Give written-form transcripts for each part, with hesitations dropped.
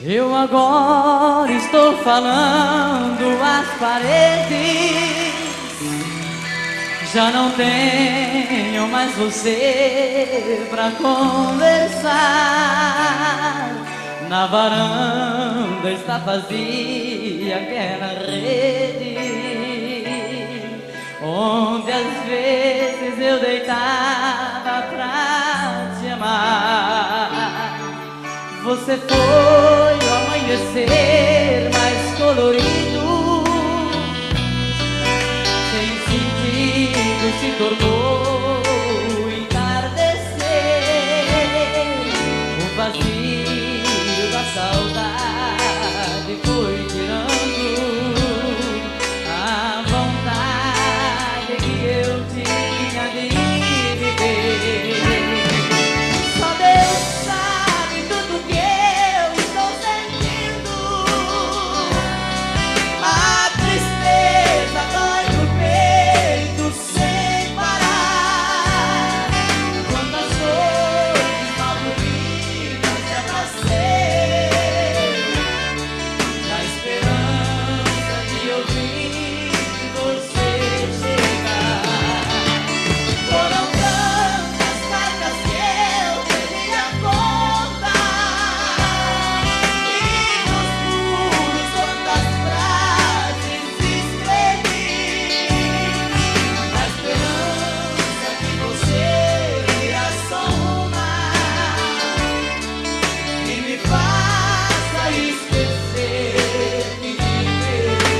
Eu agora estou falando às paredes. Já não tenho mais você pra conversar. Na varanda está vazia aquela rede onde às vezes eu deitava pra te amar. Você foi o amanhecer mais colorido, sem sentido se tornou o entardecer. O vazio da saudade foi tirando a vontade que eu tinha de viver. Só Deus sabe tudo que eu estou sentindo. A tristeza dói no peito sem parar. Quantas noites mal dormidas te abracei, na esperança de ouvir você chegar. Foram tantas cartas que eu perdi a conta, e nos muros quantas frases escrevi, na esperança que você ia só uma e me faça esquecer que te perdi.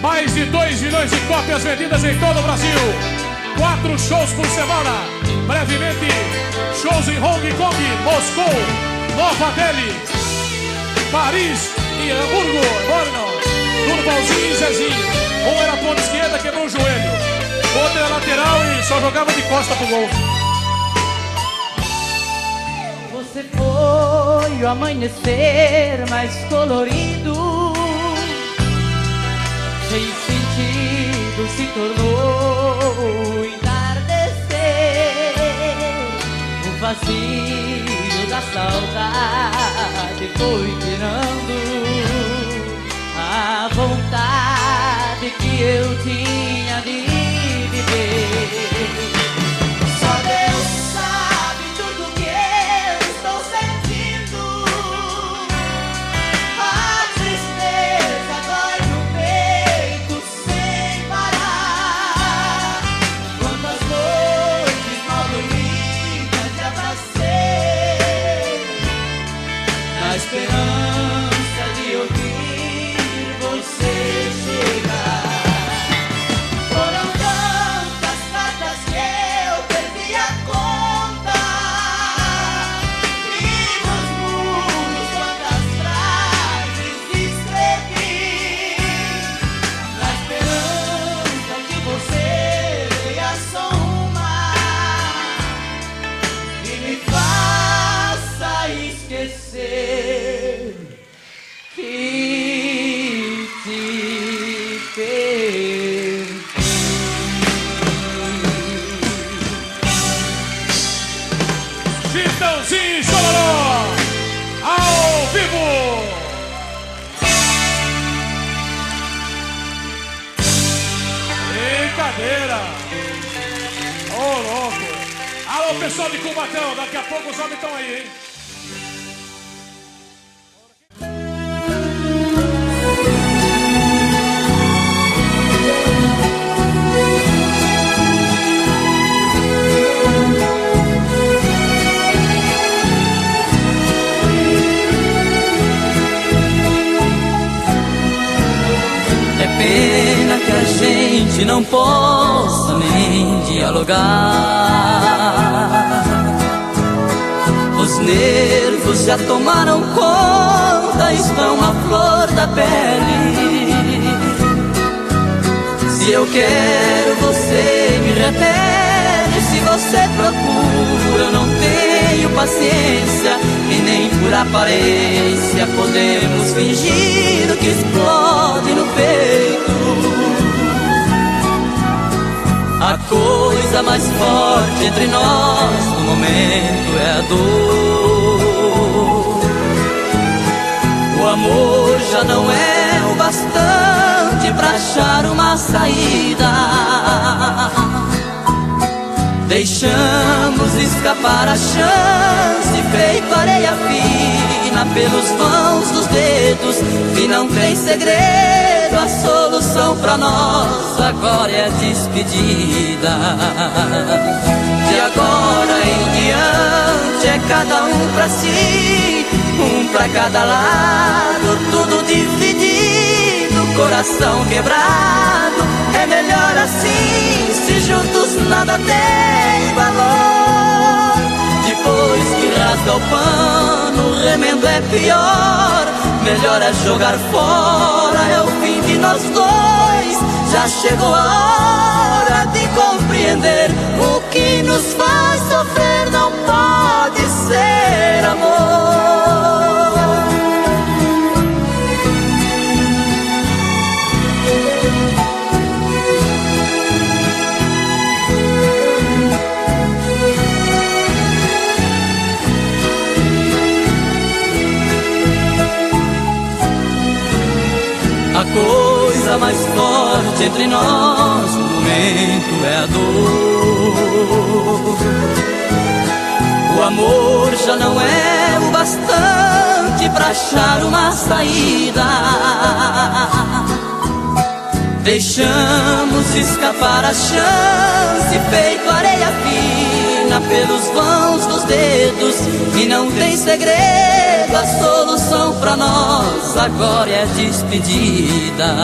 Mais de 2 milhões de cópias vendidas em todo o Brasil. 4 shows por semana. Brevemente, shows em Hong Kong, Moscou, Nova Delhi, Paris e Hamburgo, Brno. Durvalzinho e Zezinho. Um era ponta esquerda, quebrou o joelho. O outro era lateral e só jogava de costa pro gol. Você foi o amanhecer mais colorido, sem sentido se tornou o entardecer. O vazio da saudade foi tirando a vontade que eu tinha de viver. Só Deus sabe tudo que eu estou sentindo. A tristeza dói no peito sem parar. Quantas noites mal dormidas te abracei, na esperança de ouvir você chegar. Foram tantas cartas que eu perdi a conta, e nos muros quantas frases escrevi, na esperança que você leia só uma e me faça esquecer que te perdi. Chitãozinho e Chororó, ao vivo. Brincadeira. Ô, louco. Alô, pessoal de Cubatão, daqui a pouco os homens estão aí, hein? É pena que a gente não possa nem dialogar. Os nervos já tomaram conta, estão à flor da pele. Se eu quero, você me repele. Se você procura, eu não tenho paciência. E nem por aparência podemos fingir o que explode no peito. A coisa coisa mais forte entre nós no momento é a dor. O amor já não é o bastante pra achar uma saída. Deixamos escapar a chance, feito areia fina pelos vãos dos dedos. E não tem segredo, a solução pra nós agora é a despedida. De agora em diante é cada um pra si, um pra cada lado, tudo dividido, coração quebrado. É melhor assim, se juntos nada tem valor. Depois que rasga o pano, o remendo é pior. Melhor é jogar fora, é o fim de nós dois. Já chegou a hora de compreender: o que nos faz sofrer não pode ser amor. A coisa mais forte entre nós no momento é a dor. O amor já não é o bastante pra achar uma saída. Deixamos escapar a chance, feito areia fina pelos vãos dos dedos. E não tem segredo, a solução pra nós agora é a despedida.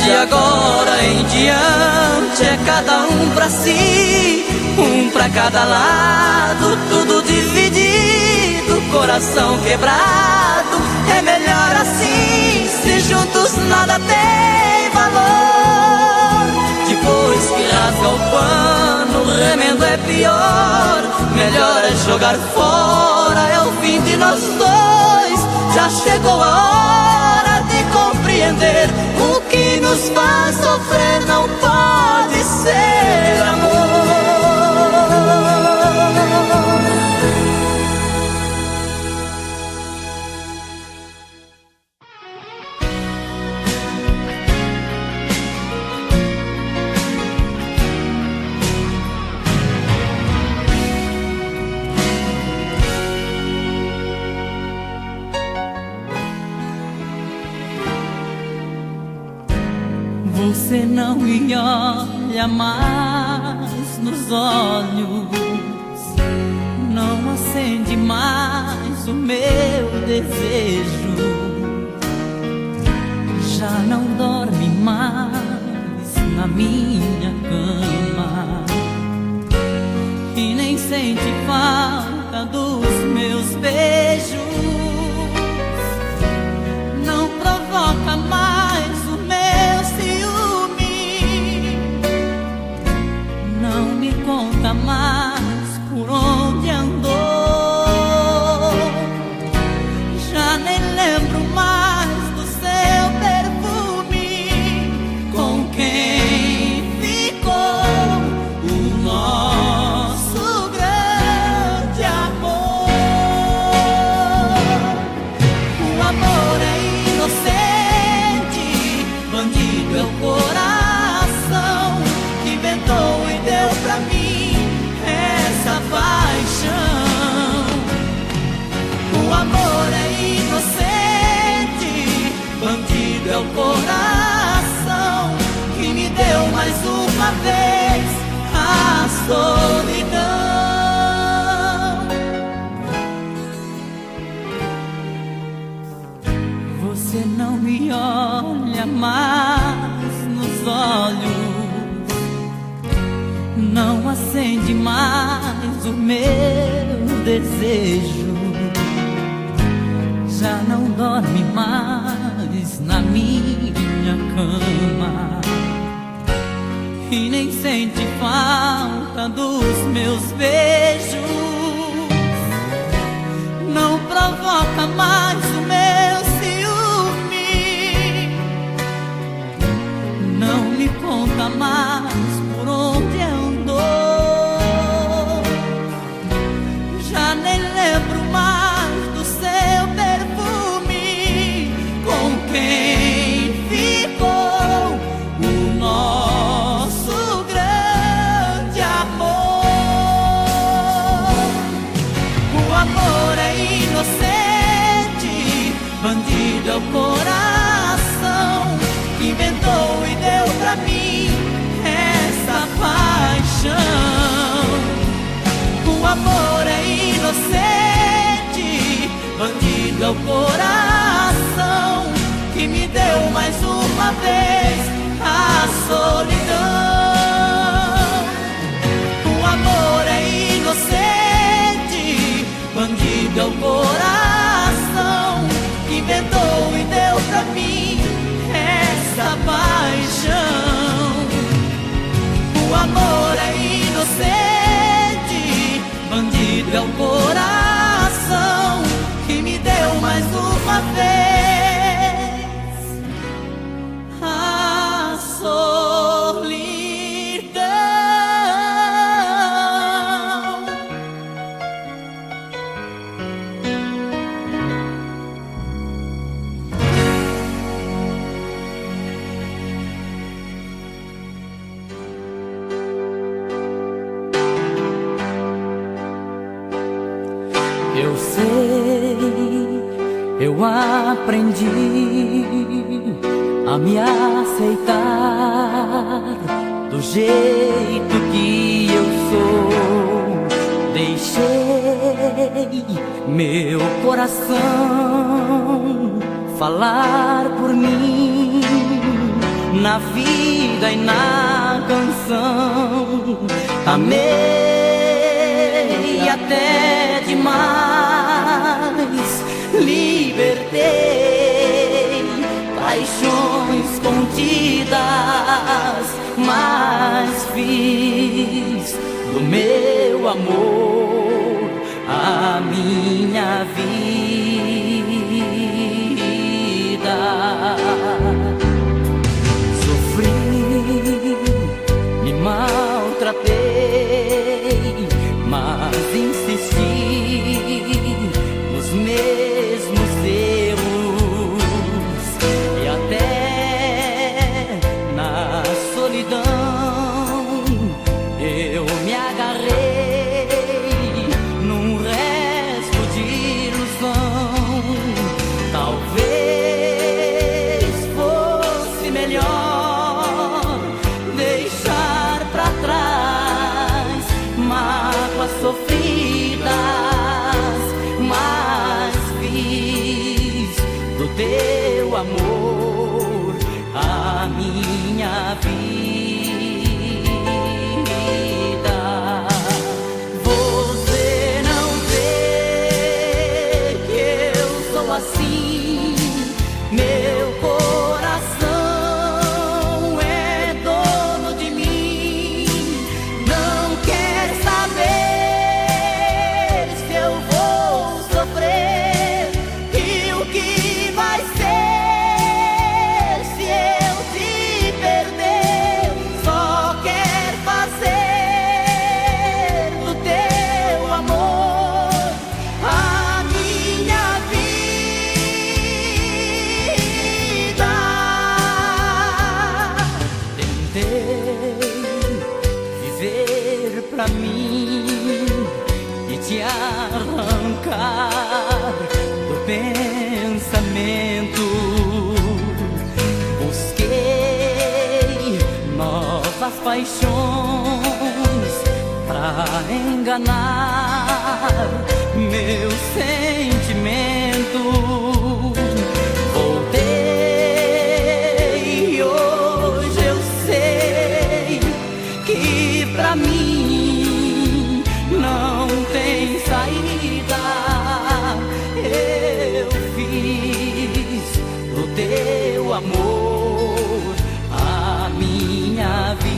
De agora em diante é cada um pra si, um pra cada lado, tudo dividido, coração quebrado. É melhor assim, se juntos nada tem valor. Depois que rasga o pano, o remendo é pior. Melhor é jogar fora, é o fim de nós dois. Já chegou a hora de compreender: o que nos faz sofrer não pode ser amor. Você não me olha mais nos olhos, não acende mais o meu desejo, já não dorme mais na minha cama e nem sente falta dos meus beijos, não provoca mais o meu ciúme, não me conta mais por onde andou, já nem lembro mais do seu perfume, com quem ficou o nosso grande amor. O amor é inocente, bandido é o coração que inventou e deu pra mim essa paixão. O amor é inocente, bandido é o coração que me deu mais uma vez a solidão. Você não me olha mais nos olhos, não acende mais o meu desejo, já não dorme mais na minha cama e nem sente falta dos meus beijos, não provoca mais o meu ciúme, não me conta mais por onde mais uma vez a solidão. O amor é inocente, bandido é o coração que inventou e deu pra mim essa paixão. O amor é inocente, bandido é o coração que me deu mais uma vez a solidão. Eu sei, eu aprendi a me aceitar do jeito que eu sou. Deixei meu coração falar por mim na vida e na canção. Amei até demais, libertei paixões contidas, mas fiz do meu amor a minha vida. Sofri, me maltratei, mas insisti nos mesmos erros e até na solidão eu me agarrei num resto de ilusão. Talvez fosse melhor deixar pra trás mágoas sofridas, mas fiz do teu amor a minha vida. Você não vê que eu sou assim, meu coração é dono de mim, não quer saber se eu vou sofrer e o que vai ser se eu te perder. Só quer fazer do teu amor a minha vida. Tentei viver pra mim e te arrancar do pensamento. Busquei novas paixões pra enganar meu sentimento. Voltei e hoje eu sei que pra mim não tem saída. Eu fiz do teu amor a minha vida.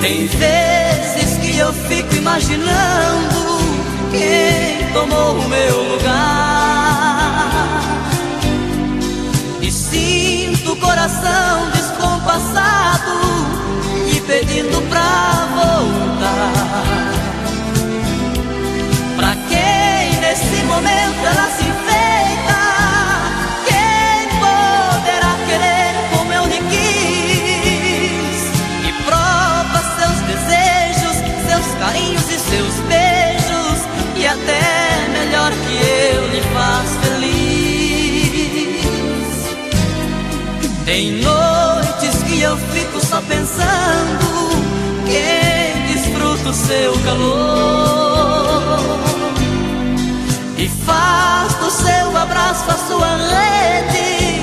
Tem vezes que eu fico imaginando quem tomou o meu lugar e sinto o coração descompassado e pedindo pra voltar. Pra quem nesse momento ela se enfeita, quem poderá querer como eu lhe quis e prova seus desejos, seus carinhos e seus beijos, e até melhor que eu lhe faz feliz. Tem noites que eu fico só pensando quem desfruta o seu calor e faz do seu abraço a sua rede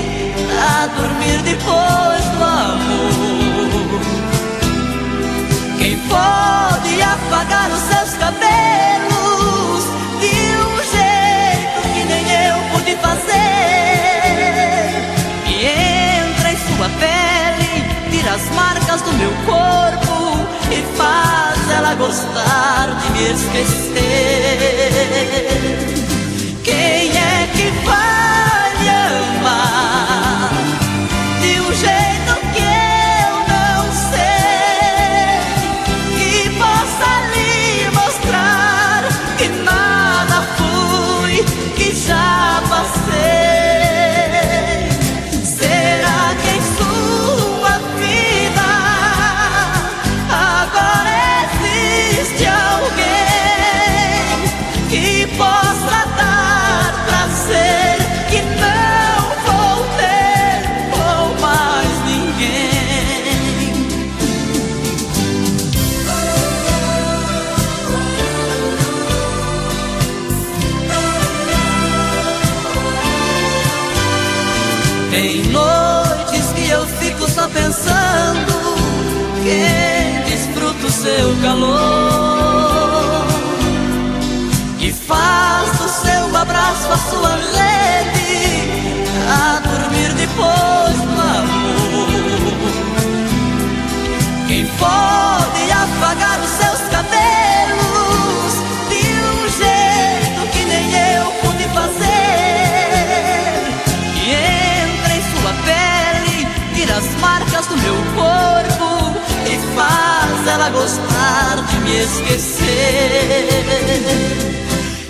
a dormir depois do amor. Quem pode apagar os seus cabelos de um jeito que nem eu pude fazer, e entra em sua pele, tira as marcas do meu corpo e faz ela gostar de me esquecer. Quem é que vai me amar de um jeito que eu não sei, que possa lhe mostrar que nada fui, que já passei? Será que em sua vida agora existe alguém que possa dar prazer que não vou ter com mais ninguém? Tem noites que eu fico só pensando quem desfruta o seu calor e faz do seu abraço a sua rede a dormir depois do amor. Quem pode apagar os seus cabelos de um jeito que nem eu pude fazer, e entra em sua pele, tira as marcas do meu corpo e faz ela gostar de me esquecer?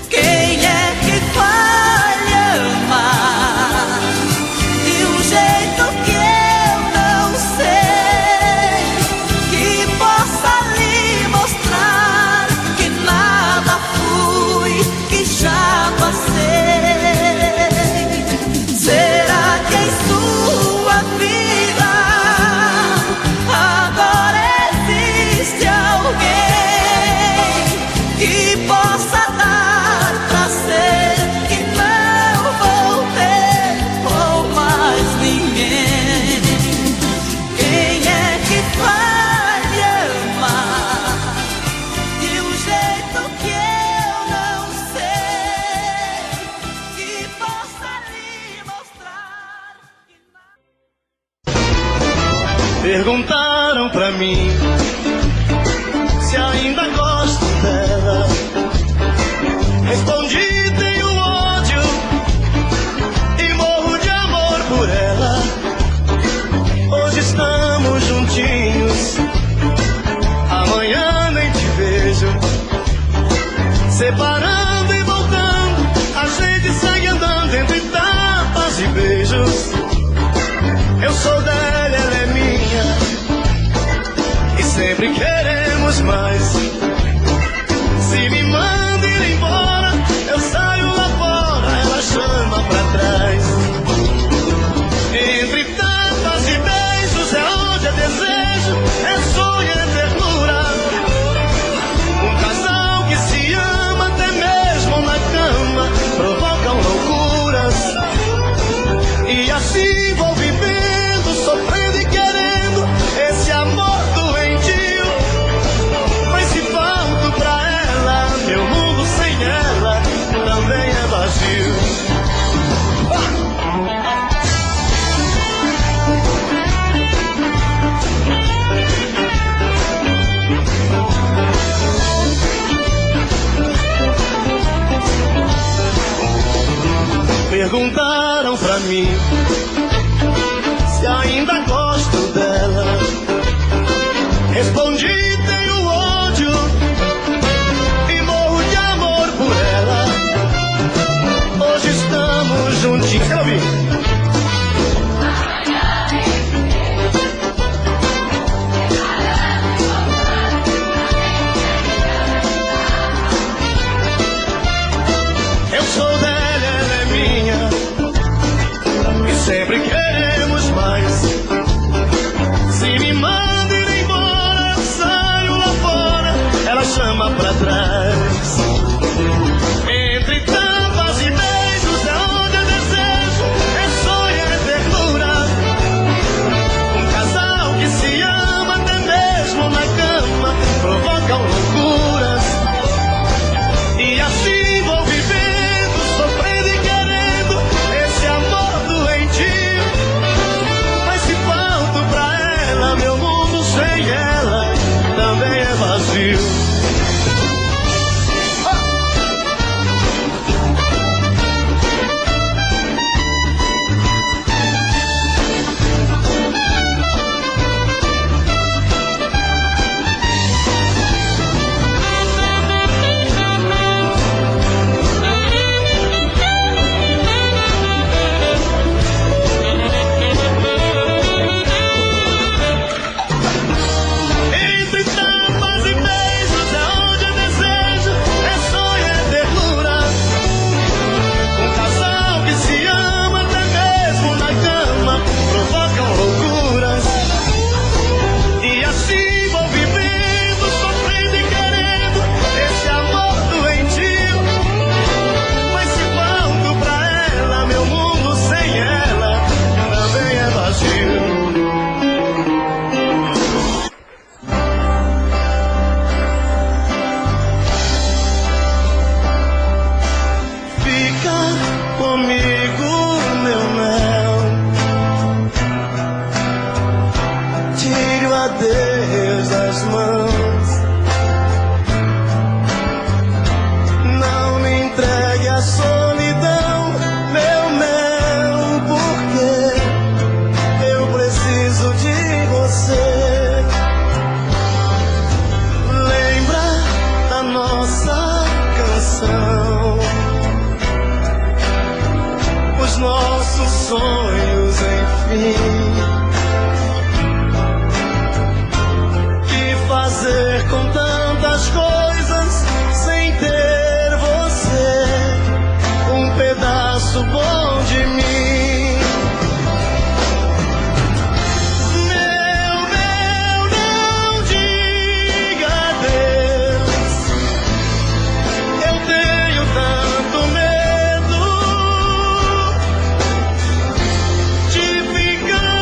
Quem é que vai me amar de um jeito que eu não sei, que possa lhe mostrar que nada fui, que já passei? Será que em sua vida agora existe alguém que possa dar prazer que não vou ter com mais ninguém? Quem é que vai me amar de um jeito que eu não sei, que possa lhe mostrar que Perguntaram pra mim se ainda gosto dela. Respondi, tenho ódio e morro de amor por ela. Hoje estamos juntinhos, amanhã nem te vejo. Separando e voltando, a gente segue andando entre tapas e beijos. Eu sou dela, ela é minha, e sempre queremos mais. Se me manda ir embora, eu saio lá fora, ela chama pra trás. Entre tapas e beijos é onde é desejo, é sonho, é ternura. Um casal que se ama até mesmo na cama provocam loucuras. E assim vou vivendo, sofrendo e querendo esse amor doentio. Mas se faz perguntaram pra mim se ainda gosto dela. Respondi, tenho ódio e morro de amor por ela. Hoje estamos juntinhos. Quero ouvir. Eu sou dela, ela é minha, e sempre queremos mais. Se me manda ir embora, eu saio lá fora, ela chama pra trás. Entre tapas e beijos é onde eu desejo, é sonho, é ternura. Um casal que se ama até mesmo na cama provocam loucuras. E assim vou vivendo, sofrendo e querendo esse amor doentio. Mas se falto pra ela, meu mundo sem ela também é vazio. Entre tapas e beijos é onde eu desejo, é sonho, é ternura. Um casal que se ama até mesmo na cama provocam loucuras. E assim vou vivendo, sofrendo e querendo esse amor doentio. Mas se falto pra ela, meu mundo sem ela também é vazio. Fica comigo, meu mel. Tire o adeus das mãos. Não me entregue a solidão, meu mel, porque eu preciso de você. Lembra da nossa canção, os nossos sonhos, enfim. Que fazer com tantas coisas sem ter você, um pedaço bom de mim. Meu, não diga adeus. Eu tenho tanto medo de ficar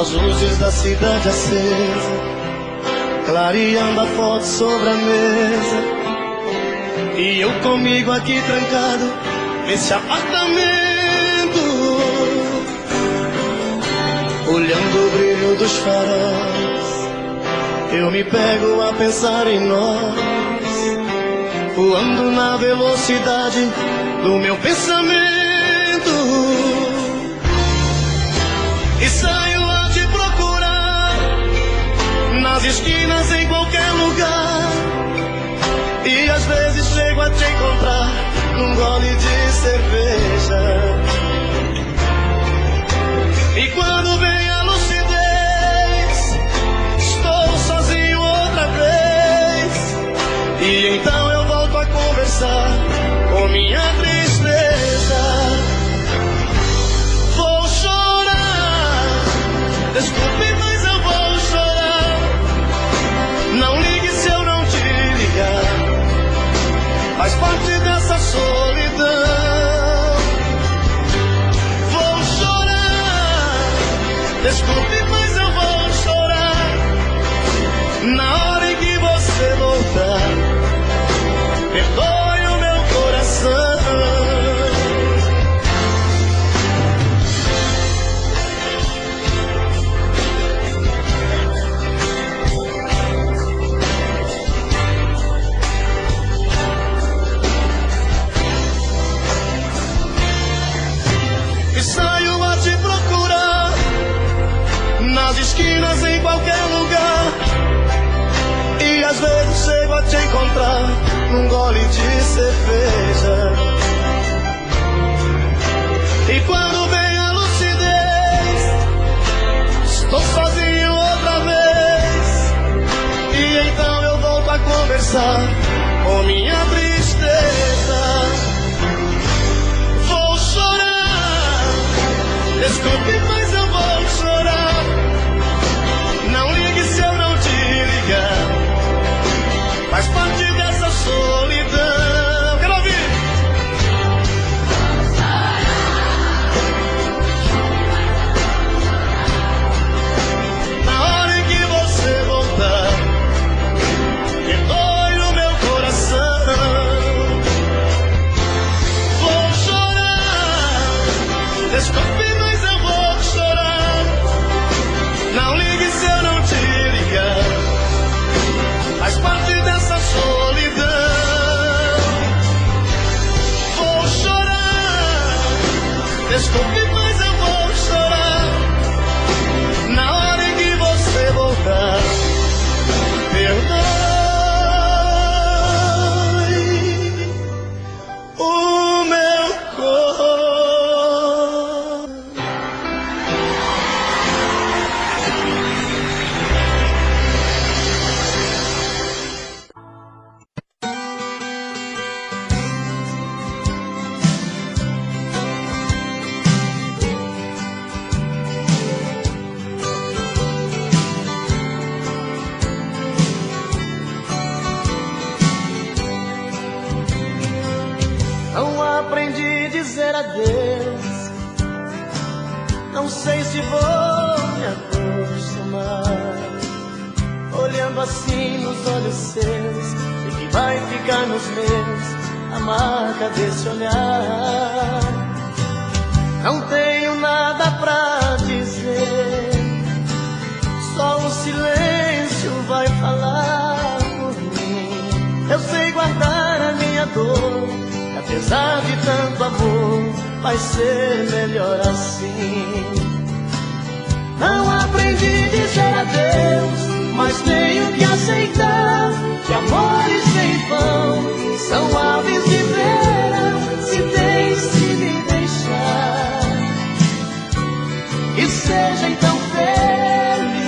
as luzes da cidade acesa, clareando a foto sobre a mesa, e eu comigo aqui trancado nesse apartamento, olhando o brilho dos faróis. Eu me pego a pensar em nós, voando na velocidade do meu pensamento, e saio a te procurar nas esquinas, em qualquer lugar, e às vezes chego a te encontrar num gole de cerveja. E quando vem a lucidez, estou sozinho outra vez, e então eu volto a conversar com minha tristeza. Vou chorar, desculpe, mas eu vou chorar. Não ligue se eu não te ligar, faz parte dessa solidão. Vou chorar, desculpe, mas eu vou chorar. Na hora em que você voltar, perdoe o meu coração. E saio a te procurar nas esquinas, em qualquer lugar, e às vezes chego a te encontrar num gole de cerveja. E quando vem a lucidez, estou sozinho outra vez, e então eu volto a conversar com minha tristeza. Vou chorar, desculpe, mas eu vou chorar. Não ligue se eu não te ligar, faz parte dessa solidão. Quero ouvir. Na hora em que você voltar, perdoe o meu coração. Vou chorar, desculpe, mas eu vou chorar. Não ligue se eu não te ligar, faz parte dessa solidão. Vou chorar, desculpe, mas eu vou chorar. Na hora em que você voltar, perdoe o meu coração. Não aprendi a dizer adeus, não sei se vou me acostumar, olhando assim nos olhos seus, e que vai ficar nos meus a marca desse olhar. Não tenho nada pra dizer, só o silêncio vai falar por mim. Eu sei guardar a minha dor, apesar de tanto amor, vai ser melhor assim. Não aprendi a dizer adeus, mas tenho que aceitar que amores sem vão são aves de verão, se deixe me deixar. E seja então feliz.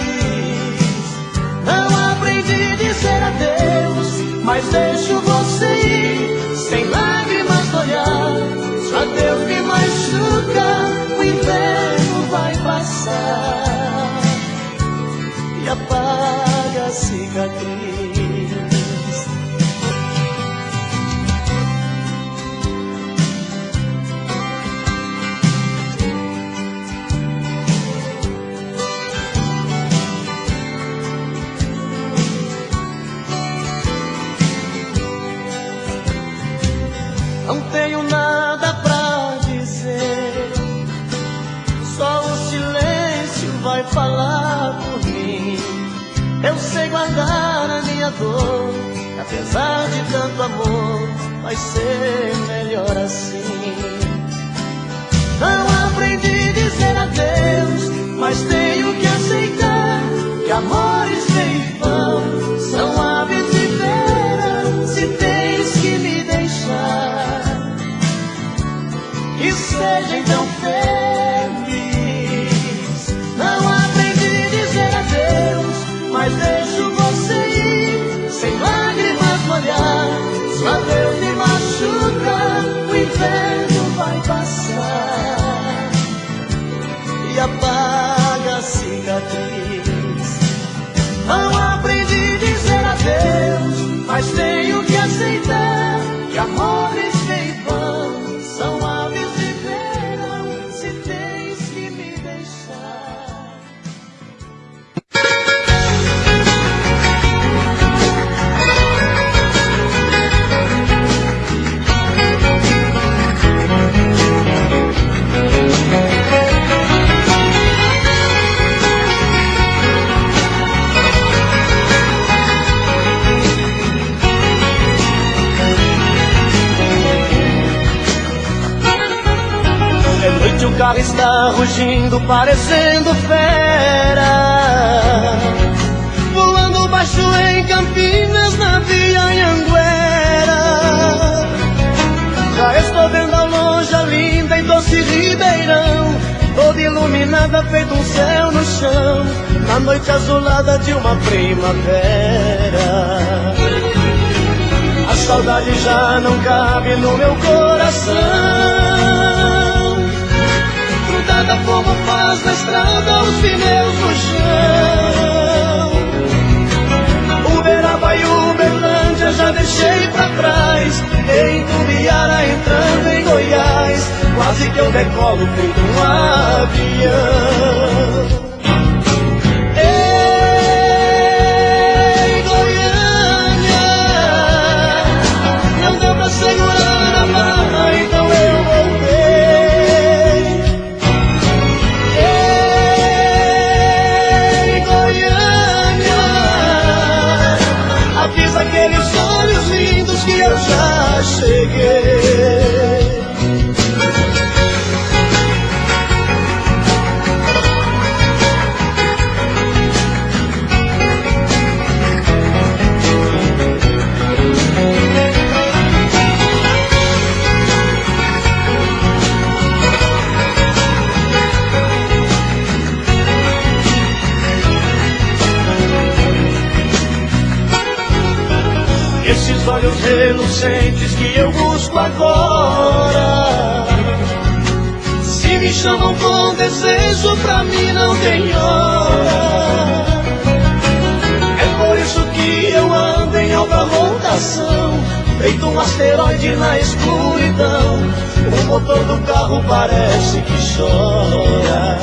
Não aprendi a dizer adeus, mas deixo você ir sem lágrimas no olhar. Se a Deus me machuca, o inverno vai passar e apaga a cicatriz. não tenho nada pra dizer. Só o silêncio vai falar por mim. Eu sei guardar a minha dor, apesar de tanto amor, vai ser melhor assim. Não aprendi a dizer adeus, mas tenho que aceitar que amores em vão são aves de feira. Se tens que me deixar, que seja então feliz. Não aprendi a dizer adeus, mas deixo você ir, sem lágrimas molhar. Se adeus me machuca, o inverno vai passar e apaga a cicatriz. Não aprendi a dizer adeus, mas tenho que aceitar que amores em vão são aves de verão. Se tens que me deixar. O carro está rugindo, parecendo fera, voando baixo em Campinas, na Via Anhanguera. Já estou vendo ao longe a linda e doce Ribeirão, toda iluminada, feito um céu no chão, na noite azulada de uma primavera. A saudade já não cabe no meu coração, como faz na estrada os pneus no chão. Uberaba e Uberlândia já deixei pra trás, em Tubiara entrando em Goiás, quase que eu decolo feito um avião. Ei, Goiânia, não deu pra segurar a barra, então eu voltei. Aqueles olhos lindos que eu já cheguei. Esses olhos relucentes que eu busco agora, se me chamam com desejo, pra mim não tem hora. É por isso que eu ando em alta rotação, feito um asteroide na escuridão. O motor do carro parece que chora.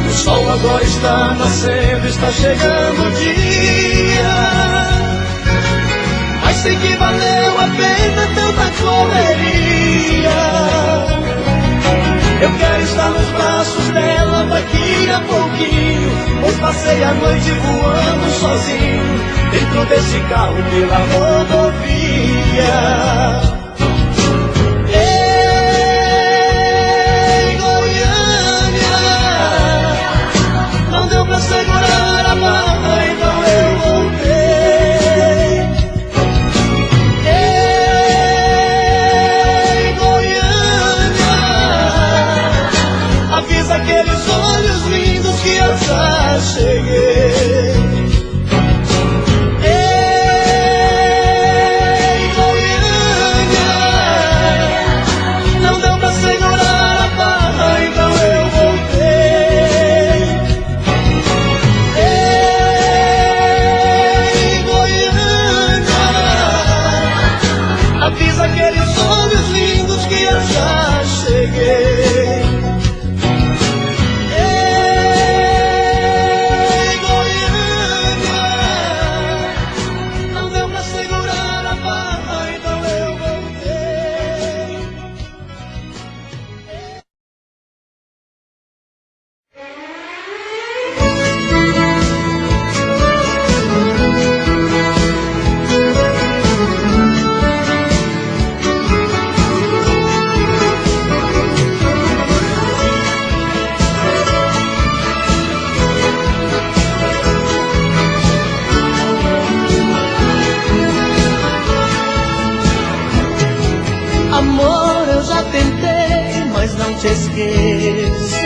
O sol agora está nascendo, está chegando o dia, mas sei que valeu a pena tanta correria. Eu quero estar nos braços dela daqui a pouquinho, pois passei a noite voando sozinho, dentro desse carro pela rodovia. Ei, Goiânia, não deu pra segurar a barra, então eu voltei. Aqueles olhos lindos que eu já cheguei. Ei, te esqueço.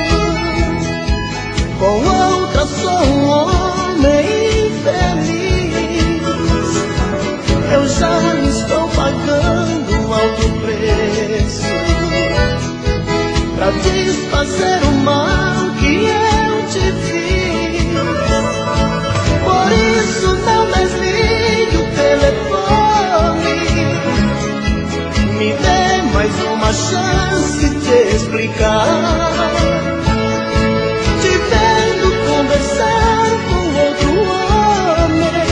Com outra sou um homem infeliz. Eu já estou pagando um alto preço pra desfazer o mal que eu te fiz. Por isso não desligue o telefone. Me dê mais uma chance de explicar. Te vendo conversar com outro homem,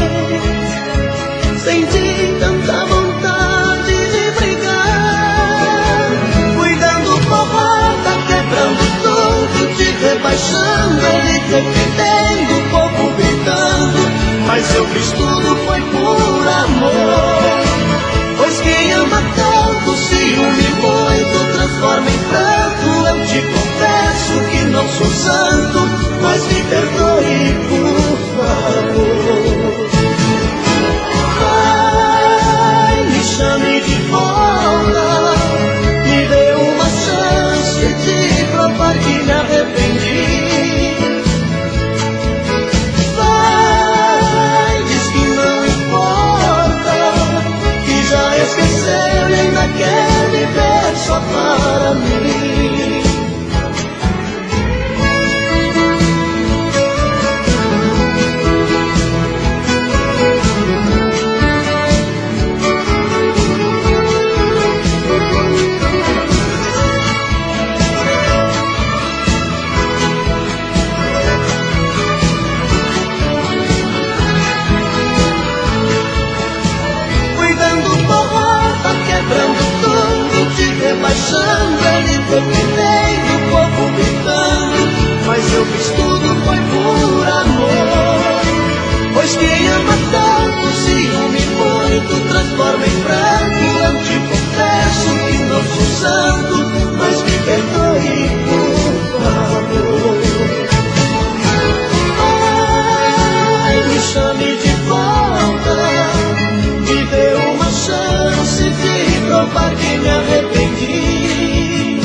senti tanta vontade de brigar. Cuidando porrada, quebrando tudo, te rebaixando, ele defendendo, o povo gritando. Mas eu fiz tudo foi por amor. Pois quem ama tanto, ciúme muito, transforma em pranto. Eu te confesso que não sou santo, mas me perdoe, por favor. Ai, me chame de volta, me dê uma chance de provar que me arrependi. Vai, diz que não importa, que já esqueceu e ainda quer viver só para mim. Quebrando tudo, te rebaixando, ele defendendo, o povo gritando. Mas eu fiz tudo foi por amor. Pois quem ama tanto, ciúme muito, transforma em pranto. Eu te confesso que não sou santo, mas me perdoe, por favor. Ai, me chame de volta, me dê uma chance de provar que me arrependi.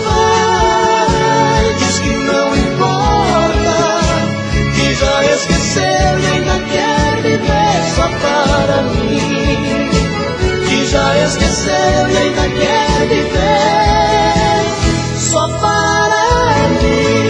Ai, diz que não importa, que já esqueceu e ainda quer viver só para mim. Que já esqueceu e ainda quer viver só para mim.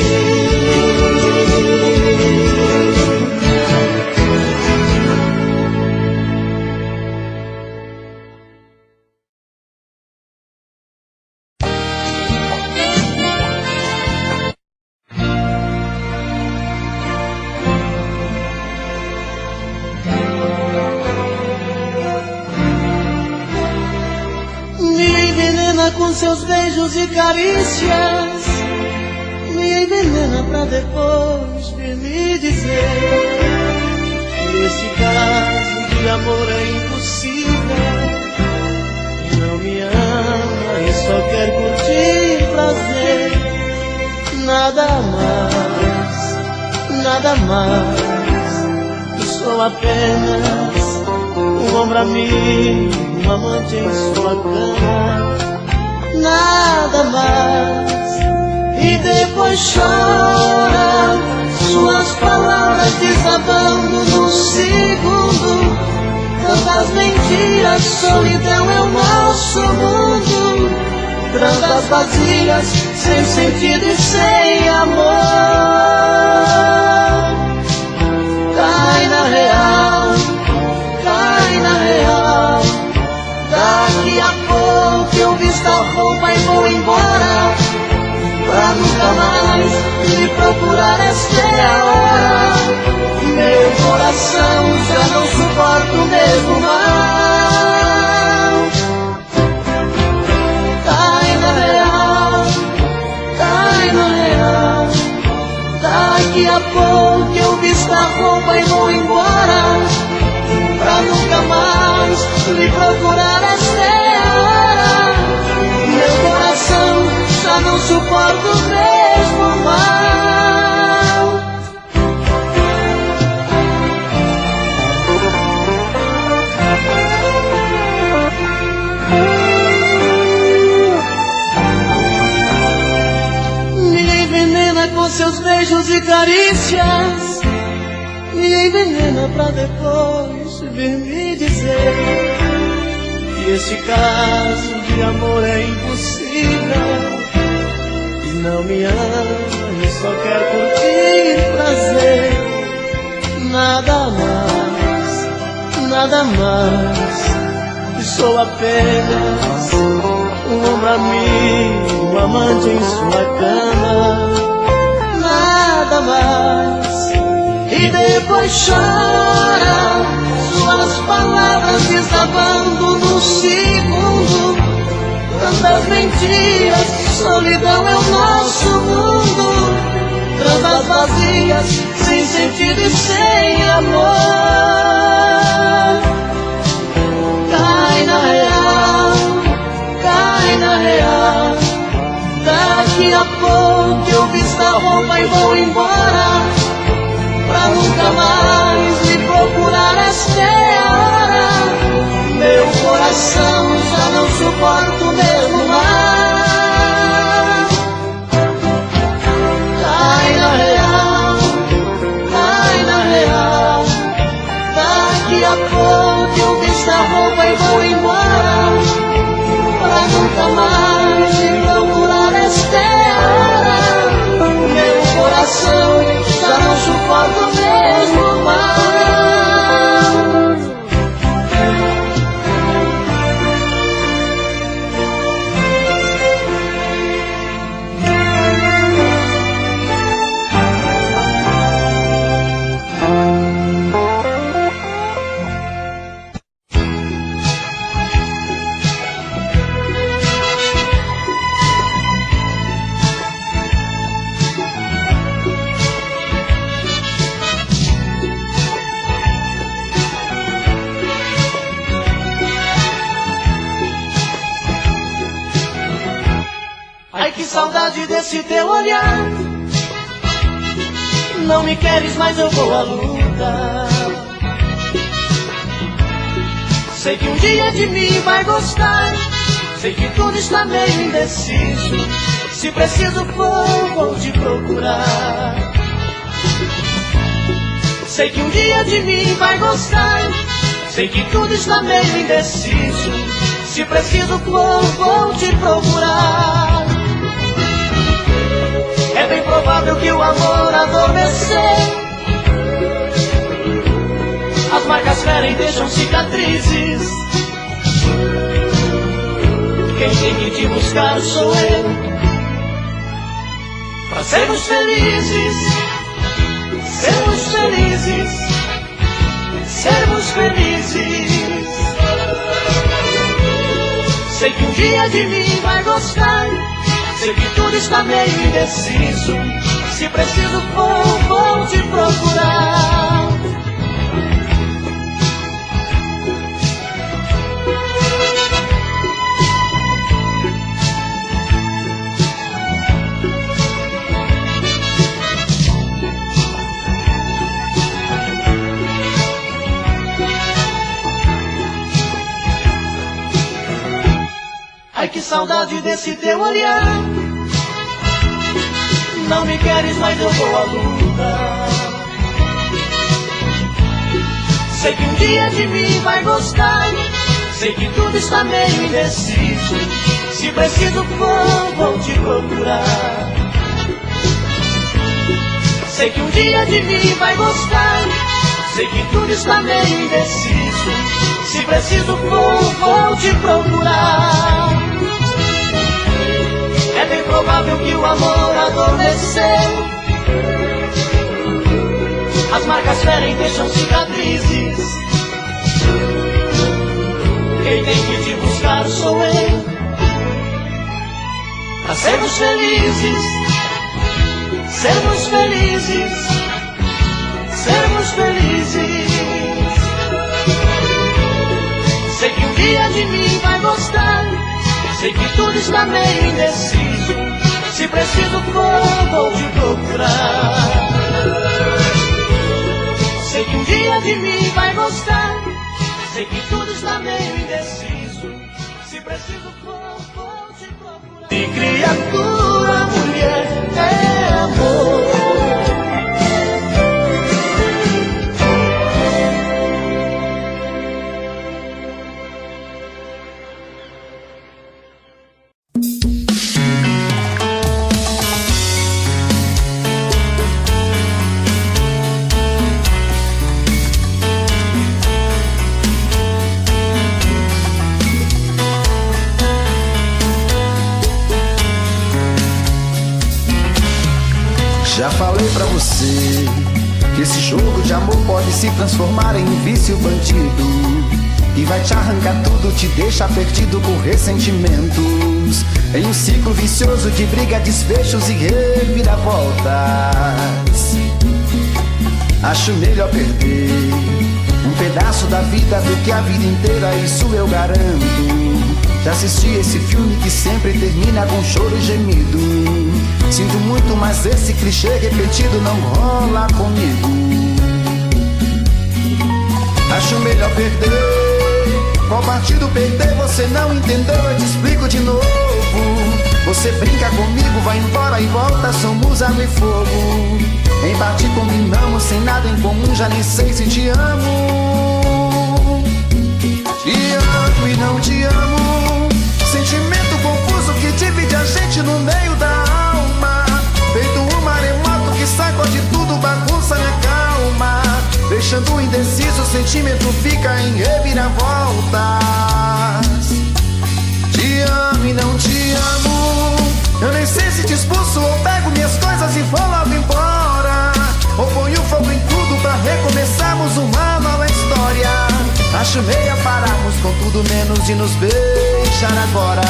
Com seus beijos e carícias, me envenena pra depois vir me dizer que esse caso de amor é impossível. Não me ama e só quer curtir prazer. Nada mais, sou apenas um ombro amigo, um amante em sua cama. Nada mais. E depois chora, suas palavras desabando num segundo. Tantas mentiras, solidão é o nosso mundo. Trandas vazias, sem sentido e sem amor. Cai na real, cai na real. Daqui a pouco eu visto a roupa e vou embora, pra nunca mais me procurar. Esta é a hora. Meu coração já não suporta o mesmo mal. Cai na real, cai na real. Daqui a pouco eu visto a roupa e vou embora, pra nunca mais me procurar. Esta é a hora. Meu coração já não suporta o mesmo mal. seus beijos e carícias me envenena pra depois vir me dizer que este caso de amor é impossível. E não me ama e só quer curtir prazer. Nada mais, sou apenas um ombro amigo, um amante em sua cama. Nada mais. E depois chora, suas palavras desabando no segundo. Tantas mentiras, solidão é o nosso mundo. Transas vazias, sem sentido e sem amor. Cai na real. Daqui a pouco eu visto a roupa e vou embora, pra nunca mais me procurar. Esta é a hora. Meu coração já não suporta o mesmo mar. Cai na real. Daqui a pouco eu visto a roupa e vou embora, pra nunca mais me procurar. Esta é a hora. Meu coração já não suporta o mesmo mal. Ai, que saudade desse teu olhar. Não me queres, mas eu vou à luta. Sei que um dia de mim vai gostar. Sei que tudo está meio indeciso. Se preciso for, vou te procurar. Sei que um dia de mim vai gostar. Sei que tudo está meio indeciso. Se preciso for, vou te procurar. É bem provável que o amor adormeceu. As marcas ferem, deixam cicatrizes. Quem tem que te buscar sou eu, pra sermos felizes. Sermos felizes. Sermos felizes. Sei que um dia de mim vai gostar. Sei que tudo está meio indeciso. Se preciso for, vou te procurar. Ai, que saudade desse teu olhar. Não me queres, mas eu vou à luta. Sei que um dia de mim vai gostar. Sei que tudo está meio indeciso. Se preciso for, vou te procurar. Sei que um dia de mim vai gostar. Sei que tudo está meio indeciso. Se preciso for, vou te procurar. É bem provável que o amor adormeceu. As marcas ferem, deixam cicatrizes. Quem tem que te buscar sou eu, pra sermos felizes. Sermos felizes. Sermos felizes. Sei que um dia de mim vai gostar. Sei que tudo está meio indeciso. Se preciso for, vou te procurar. Sei que um dia de mim vai gostar. Sei que tudo está meio indeciso. Se preciso for, vou te procurar. E criatura, mulher, é amor. dizer pra você que esse jogo de amor pode se transformar em um vício bandido, e vai te arrancar tudo, te deixar perdido por ressentimentos, em um ciclo vicioso de briga, desfechos e reviravoltas. Acho melhor perder um pedaço da vida do que a vida inteira, isso eu garanto. Já assisti esse filme que sempre termina com choro e gemido. Sinto muito, mas esse clichê repetido não rola comigo. Acho melhor perder. Qual partido perder? Você não entendeu, eu te explico de novo. Você brinca comigo, vai embora e volta, somos água e fogo. Em partir combinamos, sem nada em comum, já nem sei se te amo. Te amo e não te amo, sentimento confuso que divide a gente no meio da alma. Feito um maremoto que sacode tudo, bagunça minha calma, deixando indeciso, o sentimento fica em reviravoltas. Te amo e não te amo, eu nem sei se te expulso ou pego minhas coisas e vou logo embora, ou ponho fogo em tudo pra recomeçarmos uma nova história. Acho meia pararmos com tudo menos de nos beijar agora.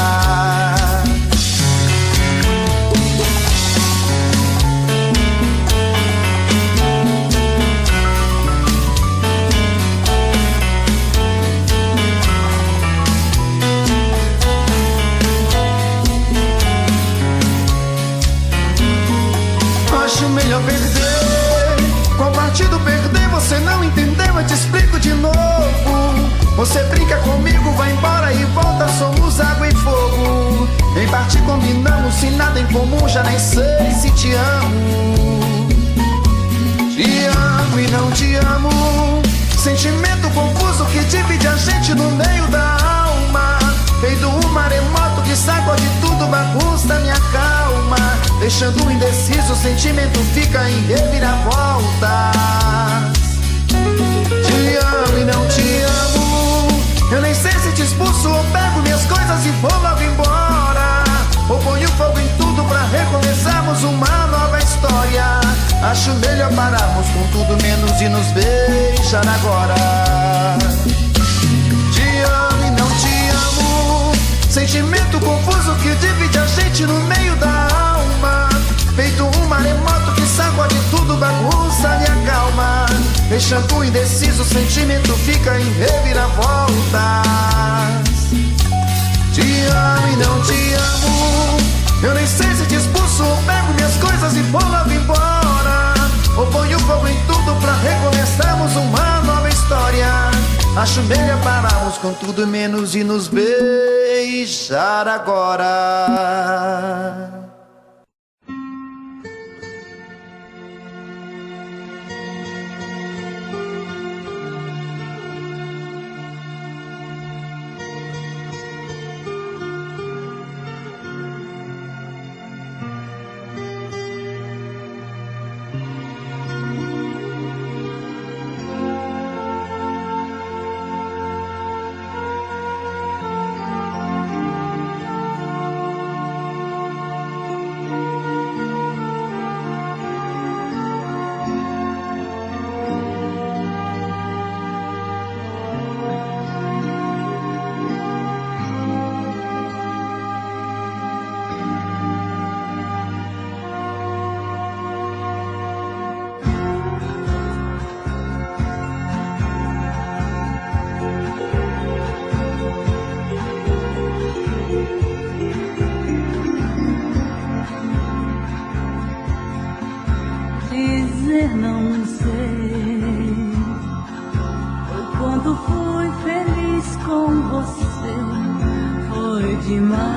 Acho melhor perder. Qual partido perder? Você não entendeu, eu te explico de novo. Você brinca comigo, vai embora e volta, somos água e fogo. Em parte combinamos, sem nada em comum, já nem sei se te amo. Te amo e não te amo, sentimento confuso que divide a gente no meio da alma. Feito um maremoto que sacode tudo, bagunça minha calma, deixando indeciso, o sentimento fica em reviravoltas. Te amo e não te amo, eu nem sei se te expulso ou pego minhas coisas e vou logo embora, ou ponho fogo em tudo pra recomeçarmos uma nova história. Acho melhor pararmos com tudo menos de nos beijar agora. Te amo e não te amo, sentimento confuso que divide a gente no meio da alma. Feito um maremoto que sacode tudo, bagunça minha calma, deixando indeciso, o sentimento fica em reviravoltas. Te amo e não te amo, eu nem sei se te expulso ou pego minhas coisas e vou logo embora, ou ponho fogo em tudo pra recomeçarmos uma nova história. Acho melhor pararmos com tudo menos de nos beijar agora. Dizer não sei, foi quando fui feliz com você, foi demais.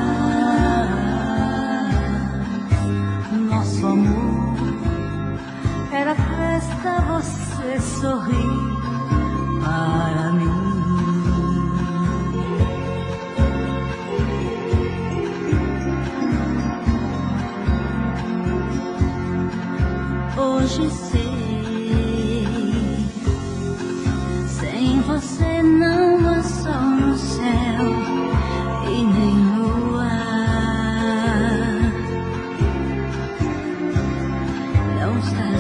Nosso amor era festa, você sorriu para mim. Hoje sei, sem você não há sol no céu e nem lua. Não estás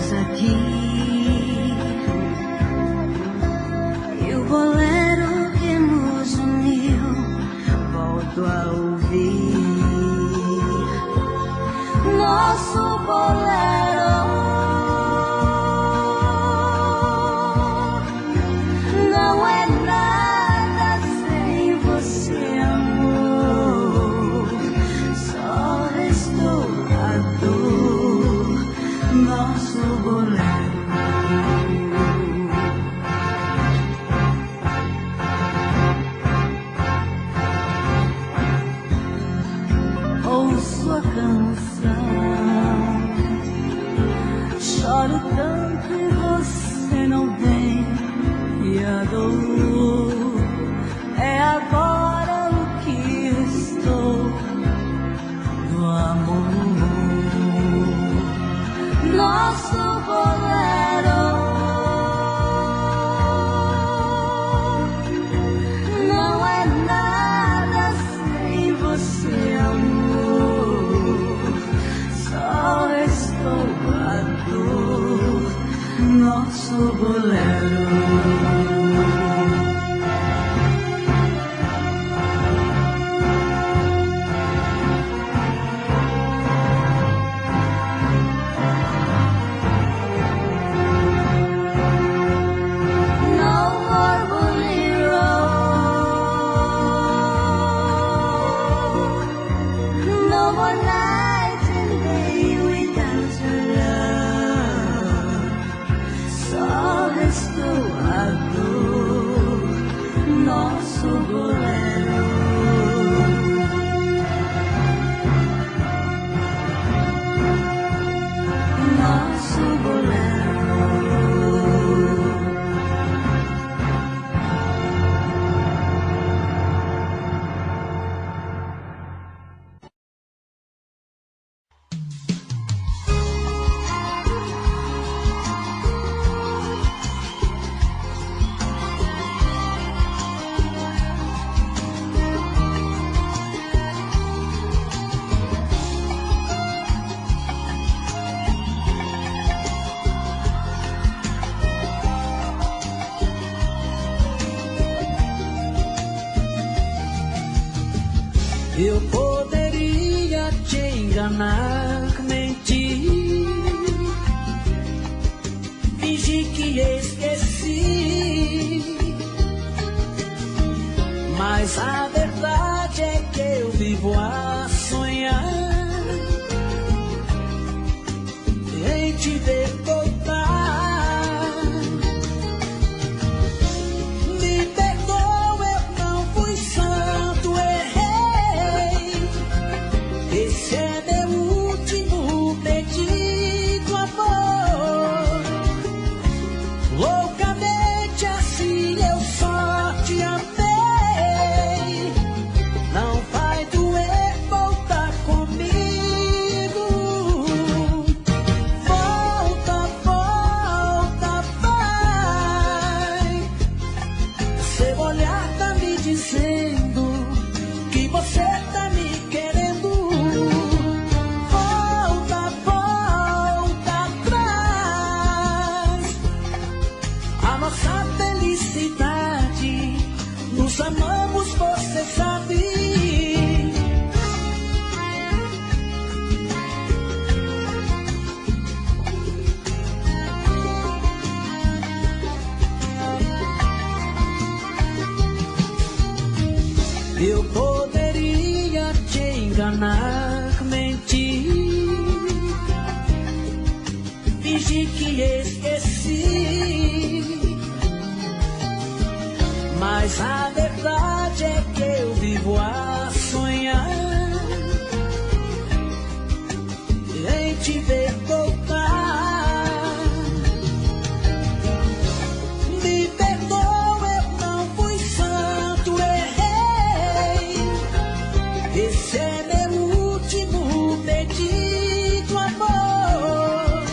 Eu poderia te enganar, mentir, fingir que esqueci, mas a verdade é que eu vivo a sonhar em te ver voltar. Me perdoa, eu não fui santo, errei. Esse é meu último pedido, amor. Loucamente assim eu só te amei. Não vai doer voltar comigo. Volta, volta, vai. Seu olhar tá me dizendo que você tá me querendo. Volta, volta atrás. A nossa felicidade, nos amamos, você sabe. Eu poderia te enganar, mentir, fingir que esqueci, mas a verdade é que eu vivo a sonhar em te ver voltar. Me perdoa, eu não fui santo, errei. Esse é meu último pedido, amor.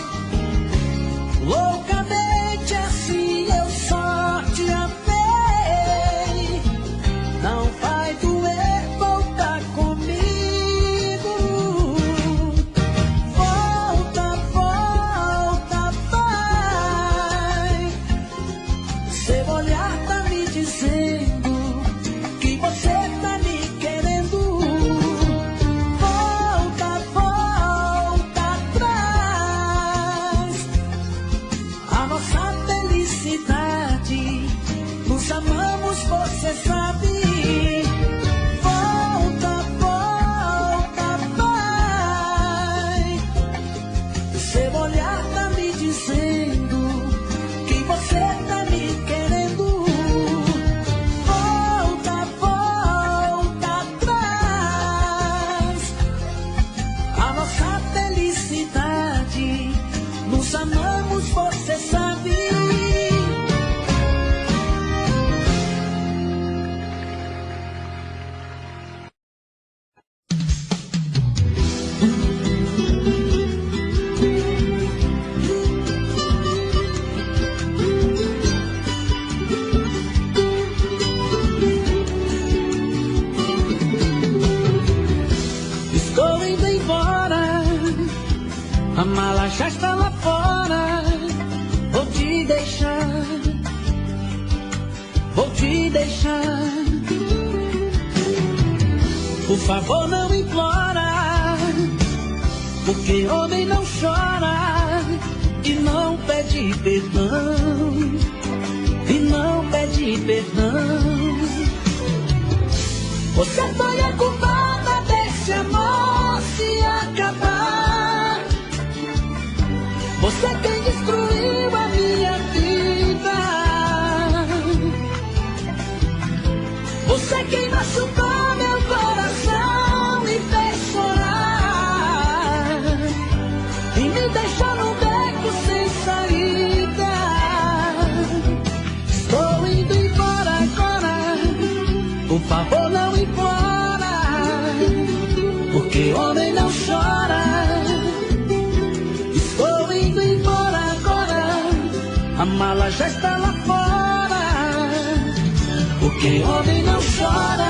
Loucamente assim eu só te amei. Não vai doer voltar comigo. Volta, volta, vai. Seu olhar tá me dizendo que você tá me querendo. Volta, volta atrás. A nossa felicidade, nos amamos, você sabe. Volta, volta, vai. Seu olhar tá me dizendo que você tá me querendo. Volta, volta atrás. A nossa felicidade, nos amamos, você sabe. Estou indo embora, a mala já está lá fora. Vou te deixar, vou te deixar. Por favor, não implora, porque homem não chora e não pede perdão, e não pede perdão. Você foi a culpada desse amor se acabar. Você quem destruiu a minha vida. Você quem machucou meu coração e fez chorar, e me deixou num beco sem saída. Estou indo embora agora, por favor não implora, porque homem não chora. Estou indo embora agora, a mala já está lá fora, porque homem não chora.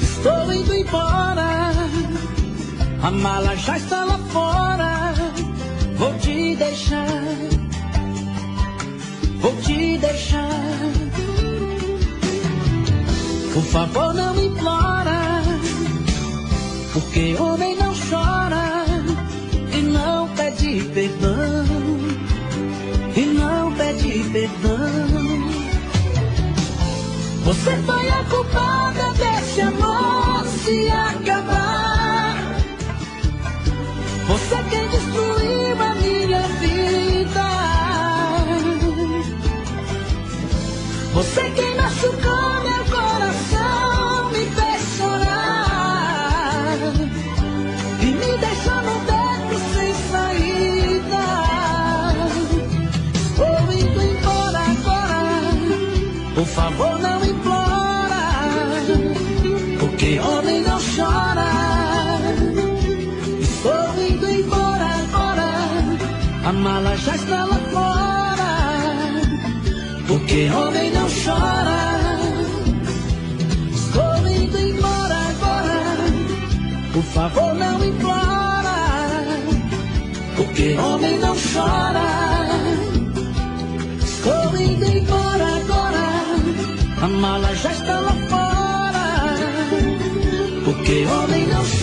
Estou indo embora, A mala já está lá fora. Vou te deixar. Vou te deixar. Por favor, não implora, porque homem não chora e não pede perdão, e não pede perdão. Você foi a culpada desse amor se acabar. Você quem destruiu a minha vida. Você quem machucou meu coração, me fez chorar e me deixou no beco sem saída. Estou indo embora agora. Por favor, não implora, porque homem não chora. Estou indo embora agora. A mala já está lá fora, porque homem não chora. Estou indo embora agora. Por favor, não implora, porque homem não chora. Estou indo embora agora. A mala já está lá fora, porque homem não chora.